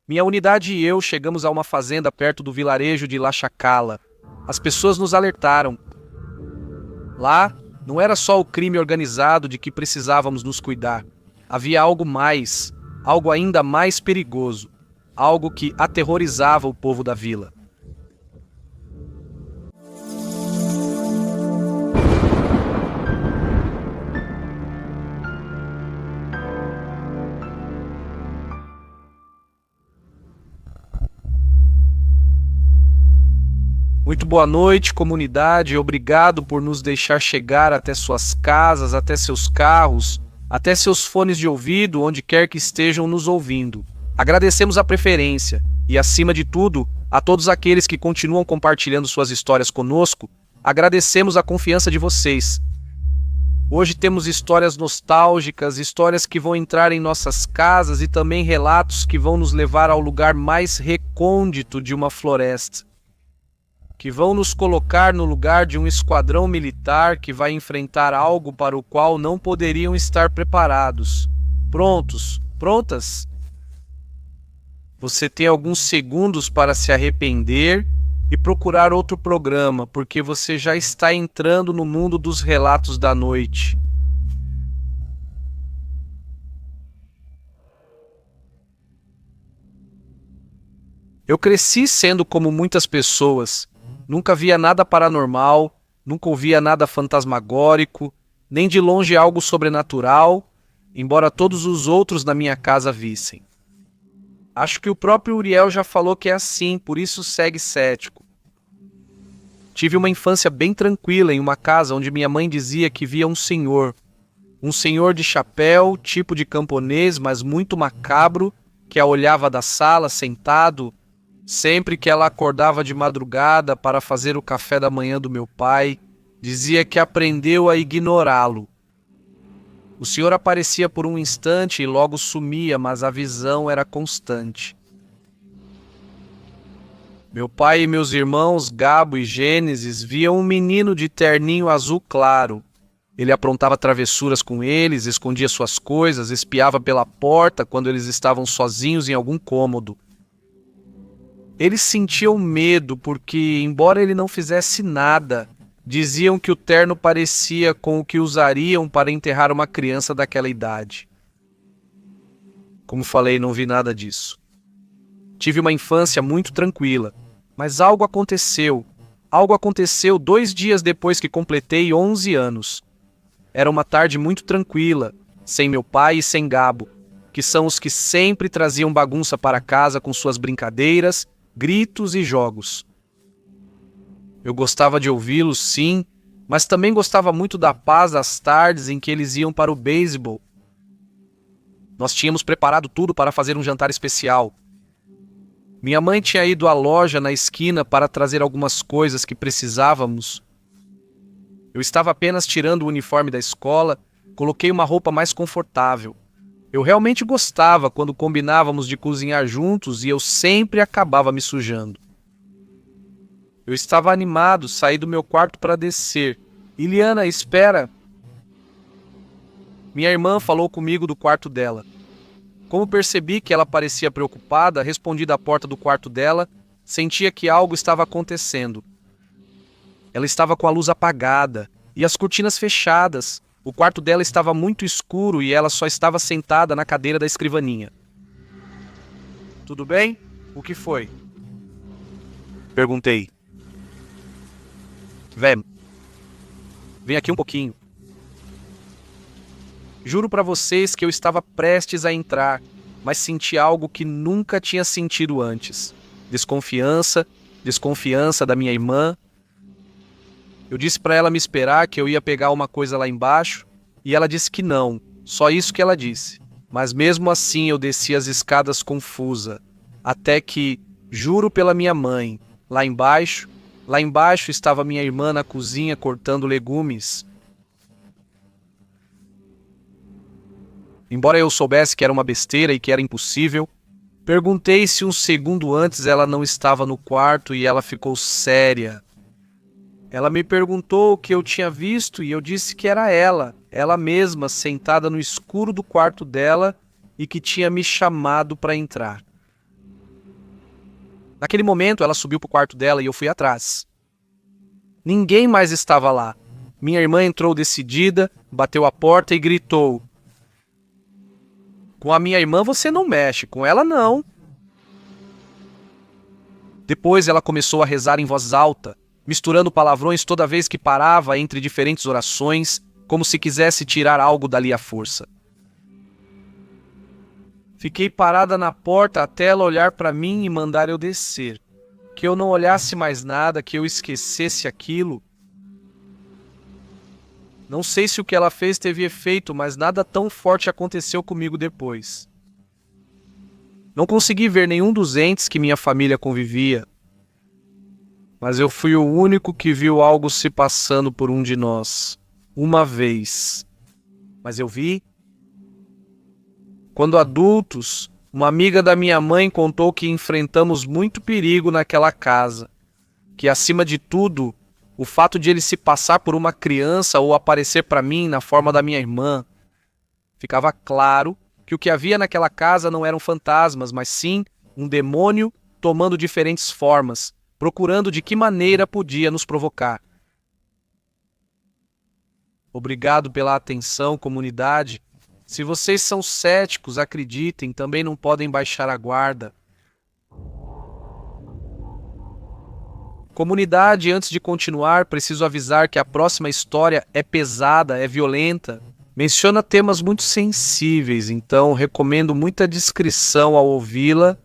Minha unidade e eu chegamos a uma fazenda perto do vilarejo de La Chacala. As pessoas nos alertaram. Lá, não era só o crime organizado de que precisávamos nos cuidar. Havia algo mais, algo ainda mais perigoso, algo que aterrorizava o povo da vila. Muito boa noite, comunidade. Obrigado por nos deixar chegar até suas casas, até seus carros, até seus fones de ouvido, onde quer que estejam nos ouvindo. Agradecemos a preferência e, acima de tudo, a todos aqueles que continuam compartilhando suas histórias conosco, agradecemos a confiança de vocês. Hoje temos histórias nostálgicas, histórias que vão entrar em nossas casas e também relatos que vão nos levar ao lugar mais recôndito de uma floresta, que vão nos colocar no lugar de um esquadrão militar que vai enfrentar algo para o qual não poderiam estar preparados. Prontos? Prontas? Você tem alguns segundos para se arrepender e procurar outro programa, porque você já está entrando no mundo dos relatos da noite. Eu cresci sendo como muitas pessoas. Nunca via nada paranormal, nunca ouvia nada fantasmagórico, nem de longe algo sobrenatural, embora todos os outros na minha casa vissem. Acho que o próprio Uriel já falou que é assim, por isso segue cético. Tive uma infância bem tranquila em uma casa onde minha mãe dizia que via um senhor de chapéu, tipo de camponês, mas muito macabro, que a olhava da sala, sentado, sempre que ela acordava de madrugada para fazer o café da manhã do meu pai, dizia que aprendeu a ignorá-lo. O senhor aparecia por um instante e logo sumia, mas a visão era constante. Meu pai e meus irmãos, Gabo e Gênesis, viam um menino de terninho azul claro. Ele aprontava travessuras com eles, escondia suas coisas, espiava pela porta quando eles estavam sozinhos em algum cômodo. Eles sentiam medo porque, embora ele não fizesse nada, diziam que o terno parecia com o que usariam para enterrar uma criança daquela idade. Como falei, não vi nada disso. Tive uma infância muito tranquila, mas algo aconteceu. Algo aconteceu 2 dias depois que completei 11 anos. Era uma tarde muito tranquila, sem meu pai e sem Gabo, que são os que sempre traziam bagunça para casa com suas brincadeiras, gritos e jogos. Eu gostava de ouvi-los, sim, mas também gostava muito da paz das tardes em que eles iam para o beisebol. Nós tínhamos preparado tudo para fazer um jantar especial. Minha mãe tinha ido à loja na esquina para trazer algumas coisas que precisávamos. Eu estava apenas tirando o uniforme da escola, coloquei uma roupa mais confortável. Eu realmente gostava quando combinávamos de cozinhar juntos e eu sempre acabava me sujando. Eu estava animado, saí do meu quarto para descer. Iliana, espera! Minha irmã falou comigo do quarto dela. Como percebi que ela parecia preocupada, respondi da porta do quarto dela, sentia que algo estava acontecendo. Ela estava com a luz apagada e as cortinas fechadas. O quarto dela estava muito escuro e ela só estava sentada na cadeira da escrivaninha. Tudo bem? O que foi? Perguntei. Vem aqui um pouquinho. Juro para vocês que eu estava prestes a entrar, mas senti algo que nunca tinha sentido antes. Desconfiança da minha irmã. Eu disse para ela me esperar, que eu ia pegar uma coisa lá embaixo, e ela disse que não, só isso que ela disse. Mas mesmo assim eu desci as escadas confusa, até que, juro pela minha mãe, lá embaixo estava minha irmã na cozinha cortando legumes. Embora eu soubesse que era uma besteira e que era impossível, perguntei se um segundo antes ela não estava no quarto e ela ficou séria. Ela me perguntou o que eu tinha visto e eu disse que era ela mesma, sentada no escuro do quarto dela e que tinha me chamado para entrar. Naquele momento, ela subiu para o quarto dela e eu fui atrás. Ninguém mais estava lá. Minha irmã entrou decidida, bateu a porta e gritou: "Com a minha irmã você não mexe, com ela não." Depois ela começou a rezar em voz alta, misturando palavrões toda vez que parava entre diferentes orações, como se quisesse tirar algo dali à força. Fiquei parada na porta até ela olhar para mim e mandar eu descer. Que eu não olhasse mais nada, que eu esquecesse aquilo. Não sei se o que ela fez teve efeito, mas nada tão forte aconteceu comigo depois. Não consegui ver nenhum dos entes que minha família convivia, mas eu fui o único que viu algo se passando por um de nós, uma vez. Mas eu vi. Quando adultos, uma amiga da minha mãe contou que enfrentamos muito perigo naquela casa, que acima de tudo, o fato de ele se passar por uma criança ou aparecer para mim na forma da minha irmã, ficava claro que o que havia naquela casa não eram fantasmas, mas sim um demônio tomando diferentes formas, procurando de que maneira podia nos provocar. Obrigado pela atenção, comunidade. Se vocês são céticos, acreditem, também não podem baixar a guarda. Comunidade, antes de continuar, preciso avisar que a próxima história é pesada, é violenta. Menciona temas muito sensíveis, então recomendo muita discrição ao ouvi-la,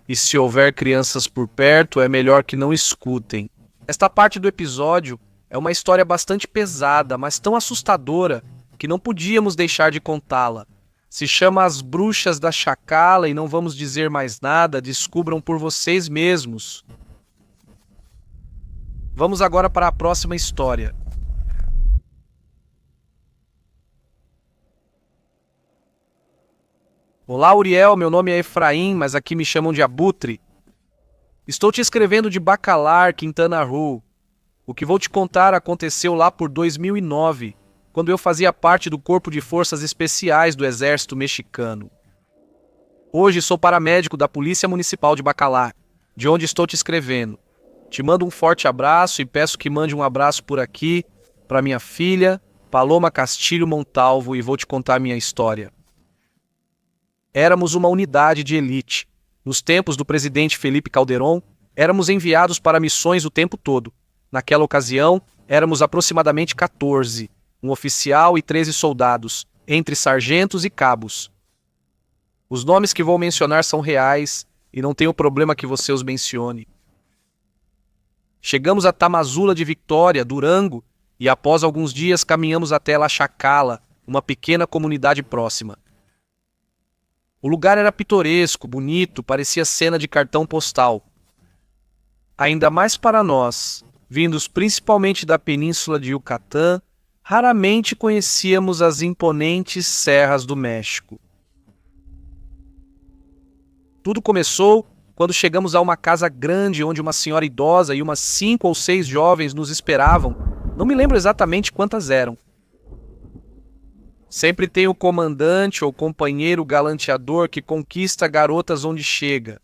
e se houver crianças por perto, é melhor que não escutem. Esta parte do episódio é uma história bastante pesada, mas tão assustadora, que não podíamos deixar de contá-la. Se chama As Bruxas da Chacala e não vamos dizer mais nada, descubram por vocês mesmos. Vamos agora para a próxima história. Olá, Uriel, meu nome é Efraim, mas aqui me chamam de Abutre. Estou te escrevendo de Bacalar, Quintana Roo. O que vou te contar aconteceu lá por 2009, quando eu fazia parte do Corpo de Forças Especiais do Exército Mexicano. Hoje sou paramédico da Polícia Municipal de Bacalar, de onde estou te escrevendo. Te mando um forte abraço e peço que mande um abraço por aqui para minha filha, Paloma Castilho Montalvo, e vou te contar minha história. Éramos uma unidade de elite. Nos tempos do presidente Felipe Calderón, éramos enviados para missões o tempo todo. Naquela ocasião, éramos aproximadamente 14, um oficial e 13 soldados, entre sargentos e cabos. Os nomes que vou mencionar são reais e não tenho problema que você os mencione. Chegamos a Tamazula de Vitória, Durango, e após alguns dias caminhamos até La Chacala, uma pequena comunidade próxima. O lugar era pitoresco, bonito, parecia cena de cartão postal. Ainda mais para nós, vindos principalmente da península de Yucatán, raramente conhecíamos as imponentes serras do México. Tudo começou quando chegamos a uma casa grande onde uma senhora idosa e umas 5 ou 6 jovens nos esperavam. Não me lembro exatamente quantas eram. Sempre tem o comandante ou companheiro galanteador que conquista garotas onde chega.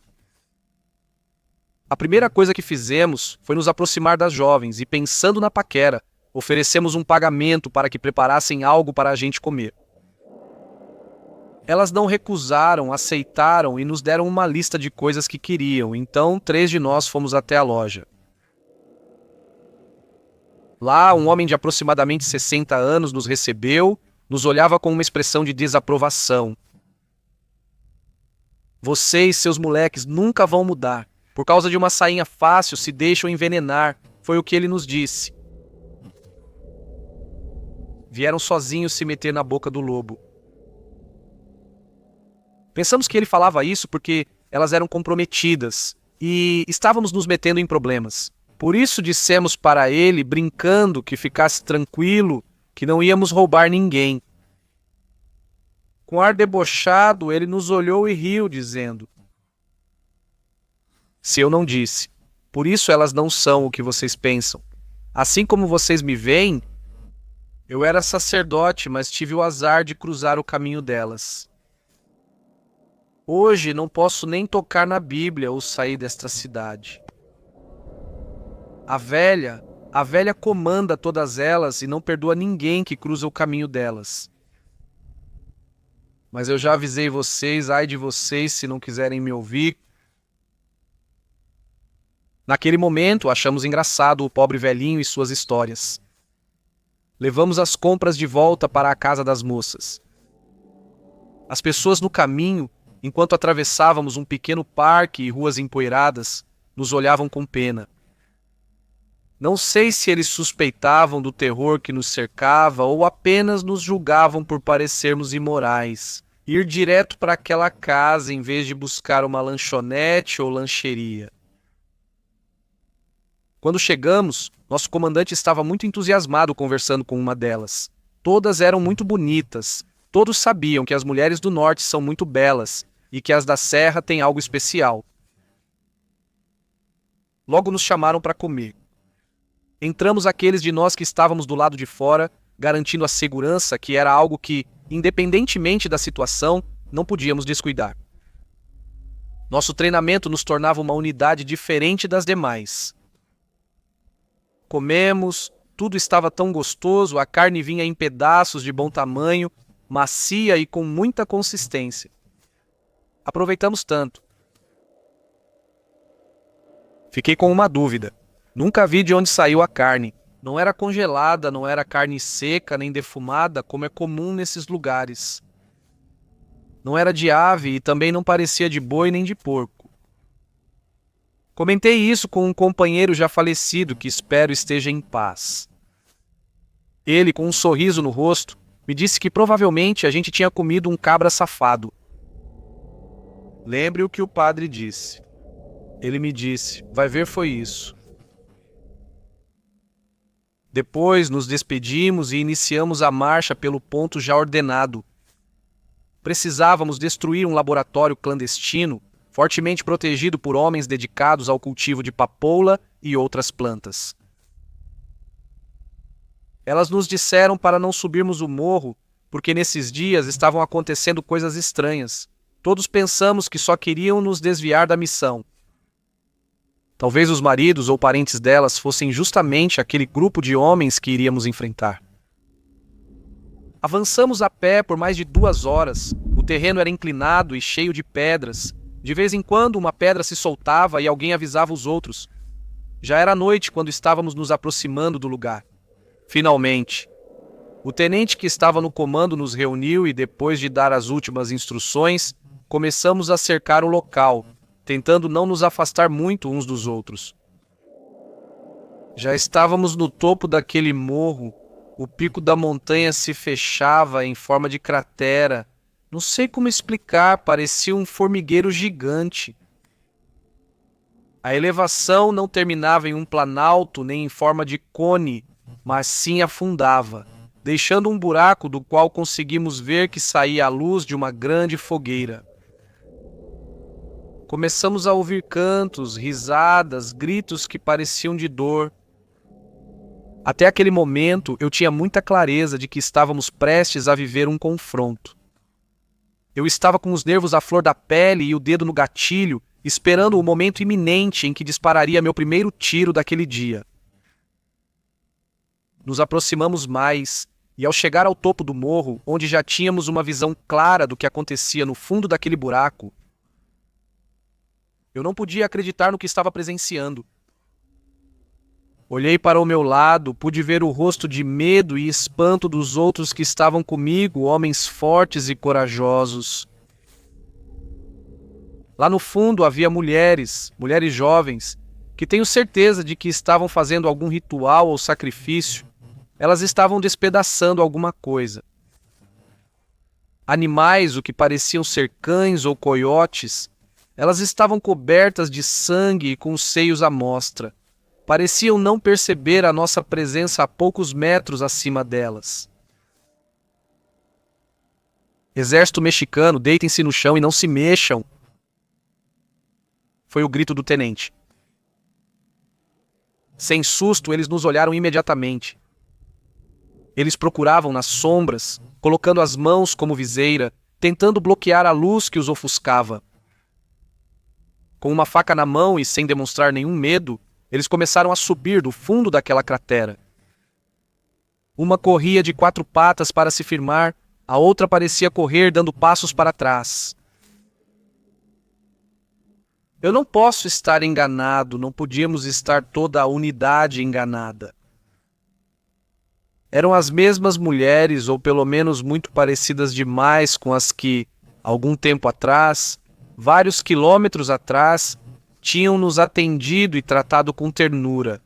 A primeira coisa que fizemos foi nos aproximar das jovens e, pensando na paquera, oferecemos um pagamento para que preparassem algo para a gente comer. Elas não recusaram, aceitaram e nos deram uma lista de coisas que queriam, então 3 de nós fomos até a loja. Lá, um homem de aproximadamente 60 anos nos recebeu, nos olhava com uma expressão de desaprovação. Vocês, seus moleques, nunca vão mudar. Por causa de uma sainha fácil, se deixam envenenar, foi o que ele nos disse. Vieram sozinhos se meter na boca do lobo. Pensamos que ele falava isso porque elas eram comprometidas e estávamos nos metendo em problemas. Por isso dissemos para ele, brincando, que ficasse tranquilo, que não íamos roubar ninguém. Com ar debochado, ele nos olhou e riu, dizendo: se eu não disse, por isso elas não são o que vocês pensam. Assim como vocês me veem, eu era sacerdote, mas tive o azar de cruzar o caminho delas. Hoje não posso nem tocar na Bíblia ou sair desta cidade. A velha comanda todas elas e não perdoa ninguém que cruza o caminho delas. Mas eu já avisei vocês, ai de vocês se não quiserem me ouvir. Naquele momento, achamos engraçado o pobre velhinho e suas histórias. Levamos as compras de volta para a casa das moças. As pessoas no caminho, enquanto atravessávamos um pequeno parque e ruas empoeiradas, nos olhavam com pena. Não sei se eles suspeitavam do terror que nos cercava ou apenas nos julgavam por parecermos imorais. Ir direto para aquela casa em vez de buscar uma lanchonete ou lancheria. Quando chegamos, nosso comandante estava muito entusiasmado conversando com uma delas. Todas eram muito bonitas. Todos sabiam que as mulheres do norte são muito belas e que as da serra têm algo especial. Logo nos chamaram para comer. Entramos aqueles de nós que estávamos do lado de fora, garantindo a segurança, que era algo que, independentemente da situação, não podíamos descuidar. Nosso treinamento nos tornava uma unidade diferente das demais. Comemos, tudo estava tão gostoso, a carne vinha em pedaços de bom tamanho, macia e com muita consistência. Aproveitamos tanto. Fiquei com uma dúvida. Nunca vi de onde saiu a carne. Não era congelada, não era carne seca nem defumada, como é comum nesses lugares. Não era de ave e também não parecia de boi nem de porco. Comentei isso com um companheiro já falecido que espero esteja em paz. Ele, com um sorriso no rosto, me disse que provavelmente a gente tinha comido um cabra safado. Lembre o que o padre disse. Ele me disse, vai ver foi isso. Depois nos despedimos e iniciamos a marcha pelo ponto já ordenado. Precisávamos destruir um laboratório clandestino, fortemente protegido por homens dedicados ao cultivo de papoula e outras plantas. Elas nos disseram para não subirmos o morro, porque nesses dias estavam acontecendo coisas estranhas. Todos pensamos que só queriam nos desviar da missão. Talvez os maridos ou parentes delas fossem justamente aquele grupo de homens que iríamos enfrentar. Avançamos a pé por mais de 2 horas. O terreno era inclinado e cheio de pedras. De vez em quando uma pedra se soltava e alguém avisava os outros. Já era noite quando estávamos nos aproximando do lugar. Finalmente, o tenente que estava no comando nos reuniu e, depois de dar as últimas instruções, começamos a cercar o local, tentando não nos afastar muito uns dos outros. Já estávamos no topo daquele morro, o pico da montanha se fechava em forma de cratera. Não sei como explicar, parecia um formigueiro gigante. A elevação não terminava em um planalto nem em forma de cone, mas sim afundava, deixando um buraco do qual conseguimos ver que saía a luz de uma grande fogueira. Começamos a ouvir cantos, risadas, gritos que pareciam de dor. Até aquele momento, eu tinha muita clareza de que estávamos prestes a viver um confronto. Eu estava com os nervos à flor da pele e o dedo no gatilho, esperando o momento iminente em que dispararia meu primeiro tiro daquele dia. Nos aproximamos mais, e ao chegar ao topo do morro, onde já tínhamos uma visão clara do que acontecia no fundo daquele buraco, eu não podia acreditar no que estava presenciando. Olhei para o meu lado, pude ver o rosto de medo e espanto dos outros que estavam comigo, homens fortes e corajosos. Lá no fundo havia mulheres jovens, que tenho certeza de que estavam fazendo algum ritual ou sacrifício. Elas estavam despedaçando alguma coisa. Animais, o que pareciam ser cães ou coiotes, elas estavam cobertas de sangue e com os seios à mostra. Pareciam não perceber a nossa presença a poucos metros acima delas. Exército mexicano, deitem-se no chão e não se mexam! Foi o grito do tenente. Sem susto, eles nos olharam imediatamente. Eles procuravam nas sombras, colocando as mãos como viseira, tentando bloquear a luz que os ofuscava. Com uma faca na mão e sem demonstrar nenhum medo, eles começaram a subir do fundo daquela cratera. Uma corria de 4 patas para se firmar, a outra parecia correr dando passos para trás. Eu não posso estar enganado, não podíamos estar toda a unidade enganada. Eram as mesmas mulheres, ou pelo menos muito parecidas demais com as que, algum tempo atrás, vários quilômetros atrás, tinham nos atendido e tratado com ternura.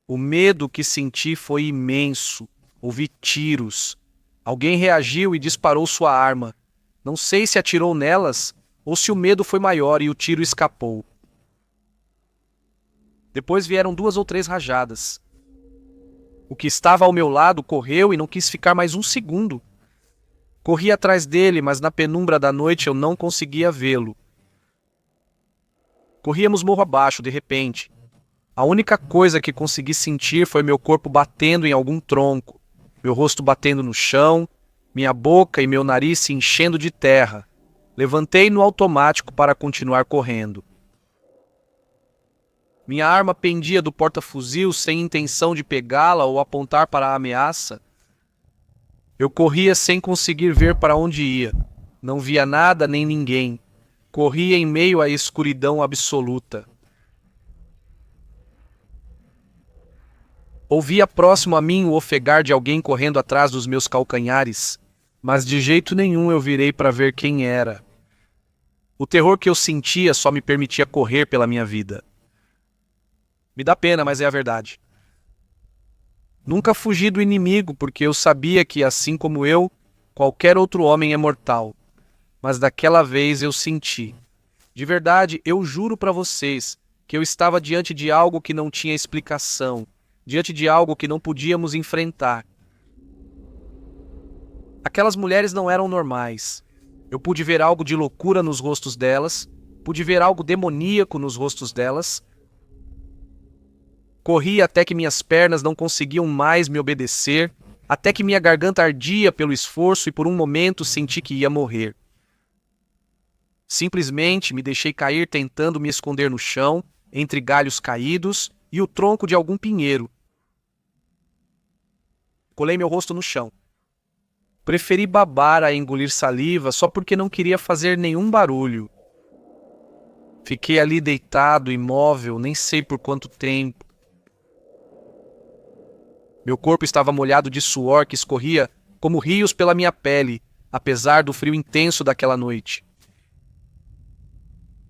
O medo que senti foi imenso. Ouvi tiros. Alguém reagiu e disparou sua arma. Não sei se atirou nelas ou se o medo foi maior e o tiro escapou. Depois vieram 2 ou 3 rajadas. O que estava ao meu lado correu e não quis ficar mais um segundo. Corri atrás dele, mas na penumbra da noite eu não conseguia vê-lo. Corríamos morro abaixo, de repente. A única coisa que consegui sentir foi meu corpo batendo em algum tronco, meu rosto batendo no chão, minha boca e meu nariz se enchendo de terra. Levantei no automático para continuar correndo. Minha arma pendia do porta-fuzil sem intenção de pegá-la ou apontar para a ameaça. Eu corria sem conseguir ver para onde ia. Não via nada nem ninguém. Corria em meio à escuridão absoluta. Ouvia próximo a mim o ofegar de alguém correndo atrás dos meus calcanhares, mas de jeito nenhum eu virei para ver quem era. O terror que eu sentia só me permitia correr pela minha vida. Me dá pena, mas é a verdade. Nunca fugi do inimigo, porque eu sabia que, assim como eu, qualquer outro homem é mortal. Mas daquela vez eu senti. De verdade, eu juro para vocês que eu estava diante de algo que não tinha explicação, diante de algo que não podíamos enfrentar. Aquelas mulheres não eram normais. Eu pude ver algo de loucura nos rostos delas, pude ver algo demoníaco nos rostos delas. Corri até que minhas pernas não conseguiam mais me obedecer, até que minha garganta ardia pelo esforço e por um momento senti que ia morrer. Simplesmente me deixei cair tentando me esconder no chão, entre galhos caídos e o tronco de algum pinheiro. Colei meu rosto no chão. Preferi babar a engolir saliva só porque não queria fazer nenhum barulho. Fiquei ali deitado, imóvel, nem sei por quanto tempo. Meu corpo estava molhado de suor que escorria como rios pela minha pele, apesar do frio intenso daquela noite.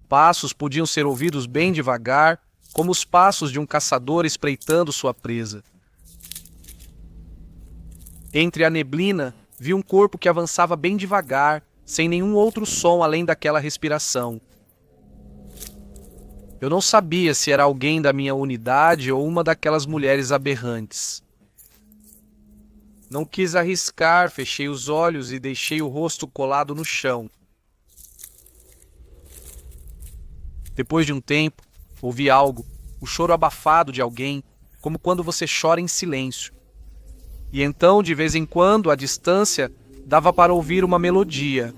Passos podiam ser ouvidos bem devagar, como os passos de um caçador espreitando sua presa. Entre a neblina, vi um corpo que avançava bem devagar, sem nenhum outro som além daquela respiração. Eu não sabia se era alguém da minha unidade ou uma daquelas mulheres aberrantes. Não quis arriscar, fechei os olhos e deixei o rosto colado no chão. Depois de um tempo, ouvi algo, o choro abafado de alguém, como quando você chora em silêncio. E então, de vez em quando, à distância, dava para ouvir uma melodia.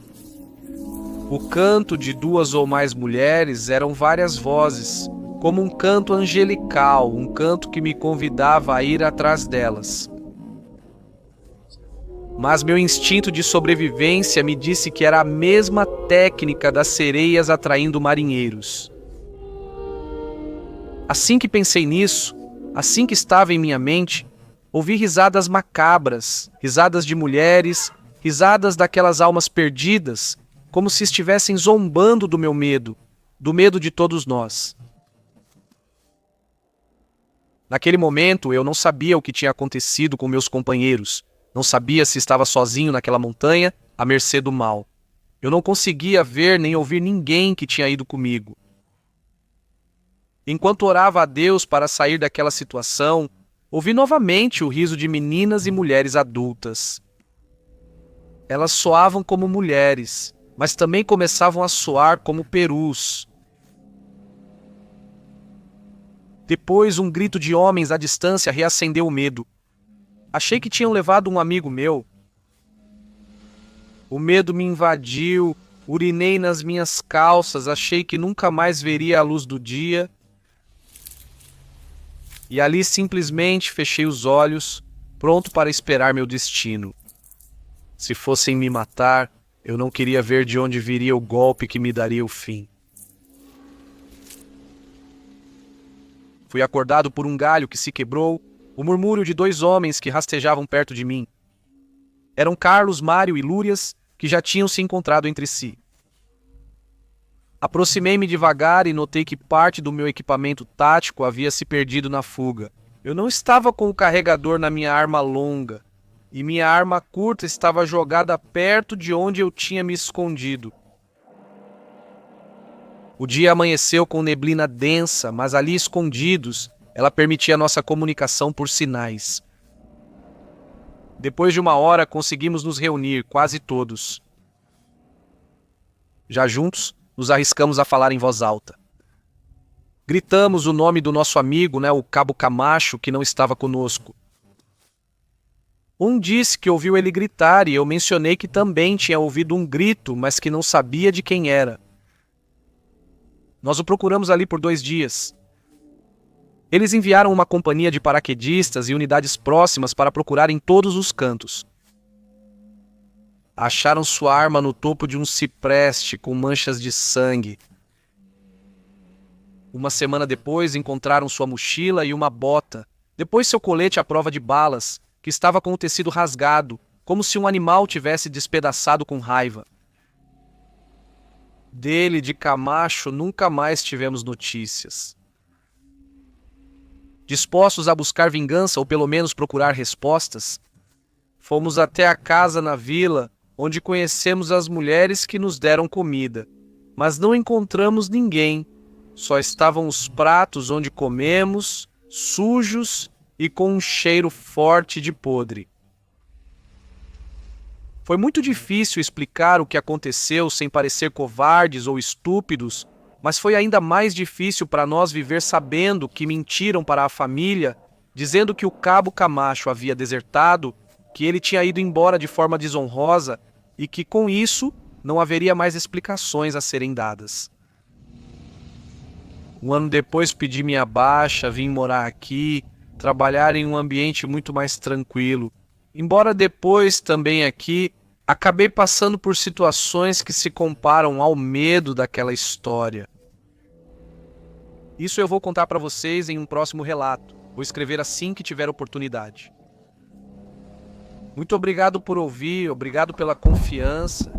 O canto de 2 ou mais mulheres eram várias vozes, como um canto angelical, um canto que me convidava a ir atrás delas. Mas meu instinto de sobrevivência me disse que era a mesma técnica das sereias atraindo marinheiros. Assim que pensei nisso, assim que estava em minha mente, ouvi risadas macabras, risadas de mulheres, risadas daquelas almas perdidas, como se estivessem zombando do meu medo, do medo de todos nós. Naquele momento, eu não sabia o que tinha acontecido com meus companheiros. Não sabia se estava sozinho naquela montanha, à mercê do mal. Eu não conseguia ver nem ouvir ninguém que tinha ido comigo. Enquanto orava a Deus para sair daquela situação, ouvi novamente o riso de meninas e mulheres adultas. Elas soavam como mulheres, mas também começavam a soar como perus. Depois, um grito de homens à distância reacendeu o medo. Achei que tinham levado um amigo meu. O medo me invadiu, urinei nas minhas calças, achei que nunca mais veria a luz do dia. E ali simplesmente fechei os olhos, pronto para esperar meu destino. Se fossem me matar, eu não queria ver de onde viria o golpe que me daria o fim. Fui acordado por um galho que se quebrou, o murmúrio de 2 homens que rastejavam perto de mim. Eram Carlos, Mário e Lúrias, que já tinham se encontrado entre si. Aproximei-me devagar e notei que parte do meu equipamento tático havia se perdido na fuga. Eu não estava com o carregador na minha arma longa, e minha arma curta estava jogada perto de onde eu tinha me escondido. O dia amanheceu com neblina densa, mas ali escondidos, ela permitia nossa comunicação por sinais. Depois de 1 hora, conseguimos nos reunir, quase todos. Já juntos, nos arriscamos a falar em voz alta. Gritamos o nome do nosso amigo, o Cabo Camacho, que não estava conosco. Um disse que ouviu ele gritar e eu mencionei que também tinha ouvido um grito, mas que não sabia de quem era. Nós o procuramos ali por 2 dias. Eles enviaram uma companhia de paraquedistas e unidades próximas para procurar em todos os cantos. Acharam sua arma no topo de um cipreste com manchas de sangue. 1 semana depois, encontraram sua mochila e uma bota. Depois seu colete à prova de balas, que estava com o tecido rasgado, como se um animal tivesse despedaçado com raiva. Dele, de Camacho, nunca mais tivemos notícias. Dispostos a buscar vingança ou pelo menos procurar respostas, fomos até a casa na vila, onde conhecemos as mulheres que nos deram comida, mas não encontramos ninguém. Só estavam os pratos onde comemos, sujos e com um cheiro forte de podre. Foi muito difícil explicar o que aconteceu sem parecer covardes ou estúpidos, mas foi ainda mais difícil para nós viver sabendo que mentiram para a família, dizendo que o Cabo Camacho havia desertado, que ele tinha ido embora de forma desonrosa e que, com isso, não haveria mais explicações a serem dadas. 1 ano depois pedi minha baixa, vim morar aqui, trabalhar em um ambiente muito mais tranquilo. Embora depois, também aqui, acabei passando por situações que se comparam ao medo daquela história. Isso eu vou contar para vocês em um próximo relato. Vou escrever assim que tiver oportunidade. Muito obrigado por ouvir, obrigado pela confiança.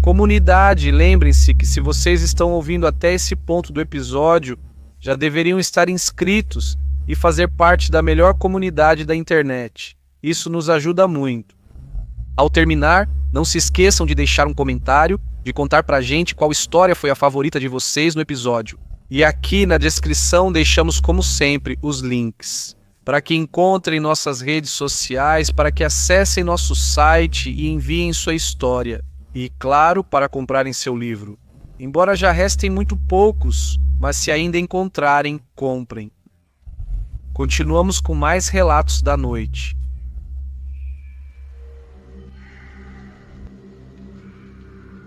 Comunidade, lembrem-se que se vocês estão ouvindo até esse ponto do episódio, já deveriam estar inscritos e fazer parte da melhor comunidade da internet. Isso nos ajuda muito. Ao terminar, não se esqueçam de deixar um comentário, de contar pra gente qual história foi a favorita de vocês no episódio. E aqui na descrição deixamos, como sempre, os links, para que encontrem nossas redes sociais, para que acessem nosso site e enviem sua história. E, claro, para comprarem seu livro. Embora já restem muito poucos, mas se ainda encontrarem, comprem. Continuamos com mais relatos da noite.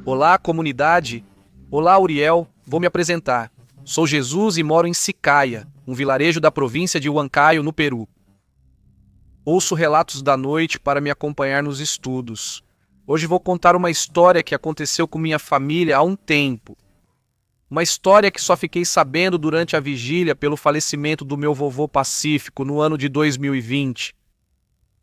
Olá, comunidade! Olá, Uriel! Vou me apresentar. Sou Jesus e moro em Sicaia, um vilarejo da província de Huancayo, no Peru. Ouço relatos da noite para me acompanhar nos estudos. Hoje vou contar uma história que aconteceu com minha família há um tempo. Uma história que só fiquei sabendo durante a vigília pelo falecimento do meu vovô Pacífico no ano de 2020.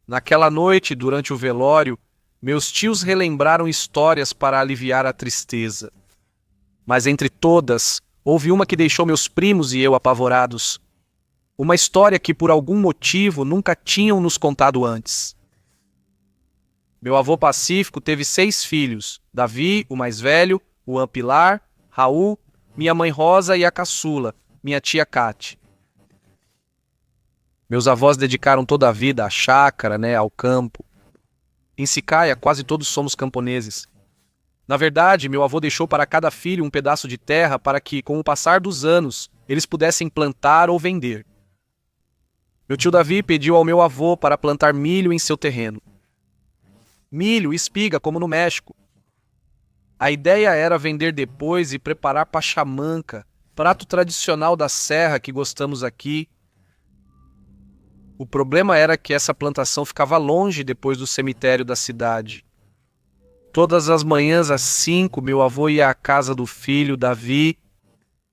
Naquela noite, durante o velório, meus tios relembraram histórias para aliviar a tristeza. Mas entre todas, houve uma que deixou meus primos e eu apavorados. Uma história que por algum motivo nunca tinham nos contado antes. Meu avô Pacífico teve 6 filhos: Davi, o mais velho, Juan Pilar, Raul, minha mãe Rosa e a caçula, minha tia Cate. Meus avós dedicaram toda a vida à chácara, ao campo. Em Sicaia, quase todos somos camponeses. Na verdade, meu avô deixou para cada filho um pedaço de terra para que, com o passar dos anos, eles pudessem plantar ou vender. Meu tio Davi pediu ao meu avô para plantar milho em seu terreno. Milho e espiga, como no México. A ideia era vender depois e preparar pachamanca, prato tradicional da serra que gostamos aqui. O problema era que essa plantação ficava longe depois do cemitério da cidade. Todas as manhãs às 5, meu avô ia à casa do filho, Davi.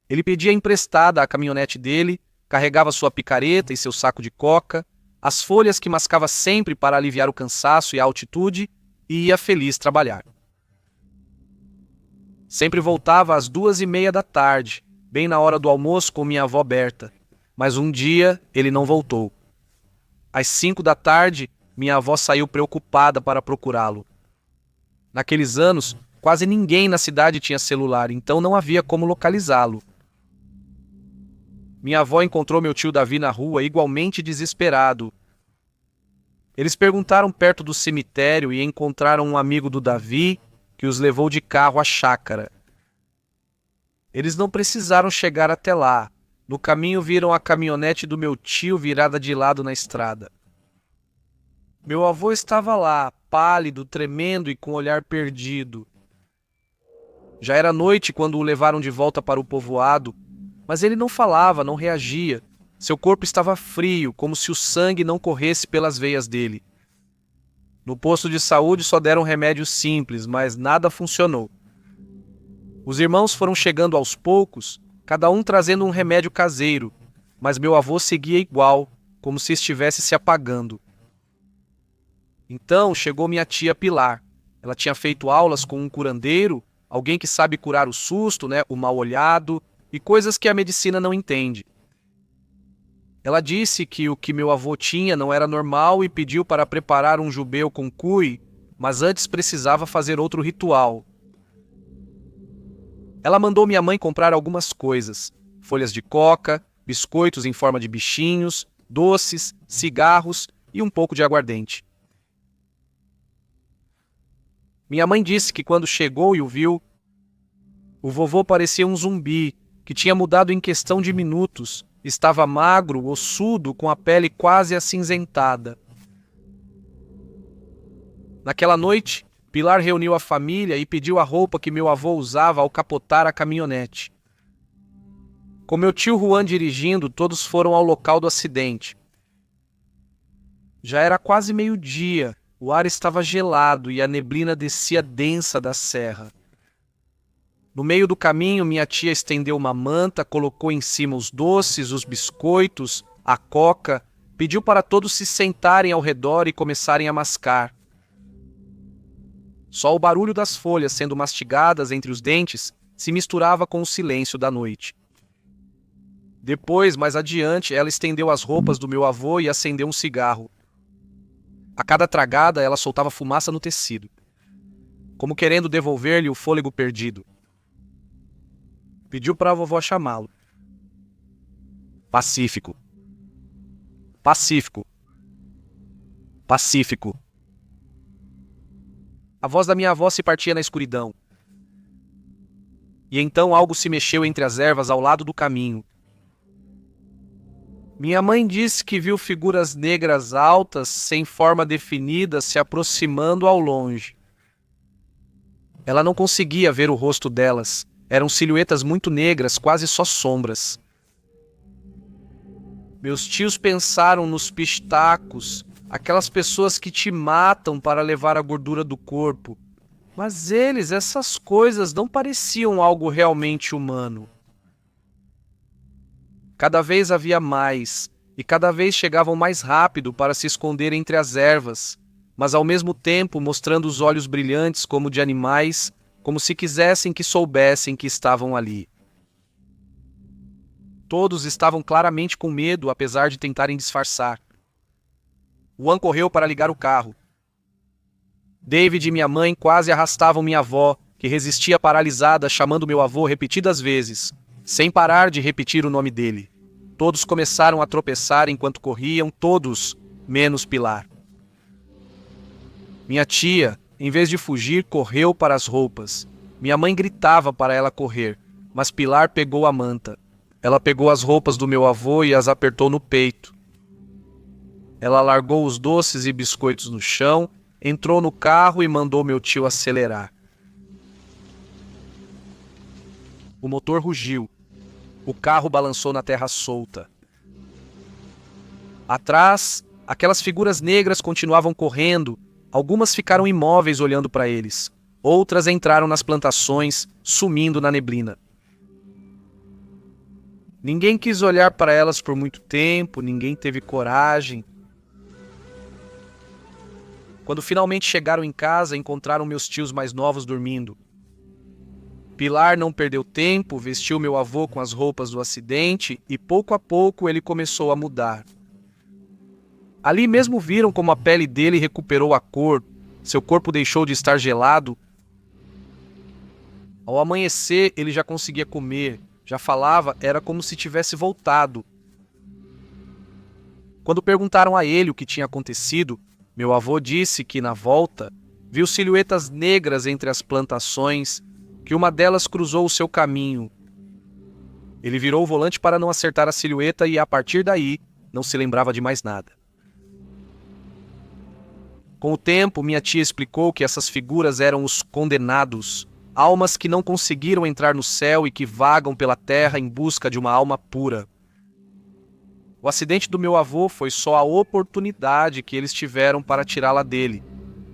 Ele pedia emprestada a caminhonete dele, carregava sua picareta e seu saco de coca, as folhas que mascava sempre para aliviar o cansaço e a altitude, e ia feliz trabalhar. Sempre voltava às 2:30 da tarde, bem na hora do almoço com minha avó Berta, mas um dia ele não voltou. Às 5 da tarde, minha avó saiu preocupada para procurá-lo. Naqueles anos, quase ninguém na cidade tinha celular, então não havia como localizá-lo. Minha avó encontrou meu tio Davi na rua, igualmente desesperado. Eles perguntaram perto do cemitério e encontraram um amigo do Davi que os levou de carro à chácara. Eles não precisaram chegar até lá. No caminho viram a caminhonete do meu tio virada de lado na estrada. Meu avô estava lá, pálido, tremendo e com o olhar perdido. Já era noite quando o levaram de volta para o povoado, mas ele não falava, não reagia. Seu corpo estava frio, como se o sangue não corresse pelas veias dele. No posto de saúde só deram remédios simples, mas nada funcionou. Os irmãos foram chegando aos poucos, cada um trazendo um remédio caseiro, mas meu avô seguia igual, como se estivesse se apagando. Então chegou minha tia Pilar. Ela tinha feito aulas com um curandeiro, alguém que sabe curar o susto, o mal-olhado e coisas que a medicina não entende. Ela disse que o que meu avô tinha não era normal e pediu para preparar um jubeu com cuy, mas antes precisava fazer outro ritual. Ela mandou minha mãe comprar algumas coisas: folhas de coca, biscoitos em forma de bichinhos, doces, cigarros e um pouco de aguardente. Minha mãe disse que quando chegou e o viu, o vovô parecia um zumbi, que tinha mudado em questão de minutos. Estava magro, ossudo, com a pele quase acinzentada. Naquela noite, Pilar reuniu a família e pediu a roupa que meu avô usava ao capotar a caminhonete. Com meu tio Juan dirigindo, todos foram ao local do acidente. Já era quase meio-dia, o ar estava gelado e a neblina descia densa da serra. No meio do caminho, minha tia estendeu uma manta, colocou em cima os doces, os biscoitos, a coca, pediu para todos se sentarem ao redor e começarem a mascar. Só o barulho das folhas sendo mastigadas entre os dentes se misturava com o silêncio da noite. Depois, mais adiante, ela estendeu as roupas do meu avô e acendeu um cigarro. A cada tragada, ela soltava fumaça no tecido, como querendo devolver-lhe o fôlego perdido. Pediu para a vovó chamá-lo. Pacífico. Pacífico. Pacífico. A voz da minha avó se partia na escuridão. E então algo se mexeu entre as ervas ao lado do caminho. Minha mãe disse que viu figuras negras altas, sem forma definida, se aproximando ao longe. Ela não conseguia ver o rosto delas. Eram silhuetas muito negras, quase só sombras. Meus tios pensaram nos pistacos, aquelas pessoas que te matam para levar a gordura do corpo. Mas essas coisas não pareciam algo realmente humano. Cada vez havia mais, e cada vez chegavam mais rápido para se esconder entre as ervas, mas ao mesmo tempo mostrando os olhos brilhantes como de animais, como se quisessem que soubessem que estavam ali. Todos estavam claramente com medo, apesar de tentarem disfarçar. Juan correu para ligar o carro. David e minha mãe quase arrastavam minha avó, que resistia paralisada, chamando meu avô repetidas vezes, sem parar de repetir o nome dele. Todos começaram a tropeçar enquanto corriam, todos, menos Pilar. Minha tia, Em vez de fugir, correu para as roupas. Minha mãe gritava para ela correr, mas Pilar pegou a manta. Ela pegou as roupas do meu avô e as apertou no peito. Ela largou os doces e biscoitos no chão, entrou no carro e mandou meu tio acelerar. O motor rugiu. O carro balançou na terra solta. Atrás, aquelas figuras negras continuavam correndo. Algumas ficaram imóveis olhando para eles. Outras entraram nas plantações, sumindo na neblina. Ninguém quis olhar para elas por muito tempo, ninguém teve coragem. Quando finalmente chegaram em casa, encontraram meus tios mais novos dormindo. Pilar não perdeu tempo, vestiu meu avô com as roupas do acidente e pouco a pouco ele começou a mudar. Ali mesmo viram como a pele dele recuperou a cor, seu corpo deixou de estar gelado. Ao amanhecer, ele já conseguia comer, já falava, era como se tivesse voltado. Quando perguntaram a ele o que tinha acontecido, meu avô disse que, na volta, viu silhuetas negras entre as plantações, que uma delas cruzou o seu caminho. Ele virou o volante para não acertar a silhueta e, a partir daí, não se lembrava de mais nada. Com o tempo, minha tia explicou que essas figuras eram os condenados, almas que não conseguiram entrar no céu e que vagam pela terra em busca de uma alma pura. O acidente do meu avô foi só a oportunidade que eles tiveram para tirá-la dele.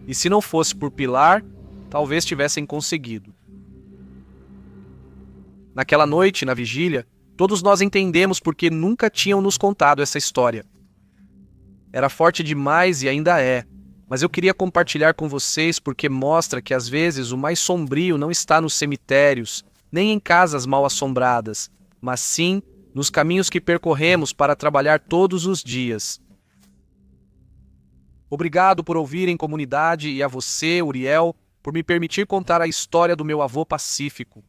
E se não fosse por Pilar, talvez tivessem conseguido. Naquela noite, na vigília, todos nós entendemos porque nunca tinham nos contado essa história. Era forte demais e ainda é. Mas eu queria compartilhar com vocês porque mostra que às vezes o mais sombrio não está nos cemitérios, nem em casas mal assombradas, mas sim nos caminhos que percorremos para trabalhar todos os dias. Obrigado por ouvirem, comunidade, e a você, Uriel, por me permitir contar a história do meu avô pacífico.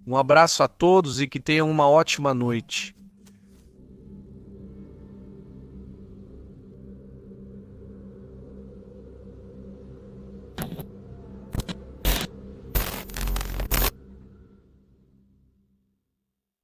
Um abraço a todos e que tenham uma ótima noite.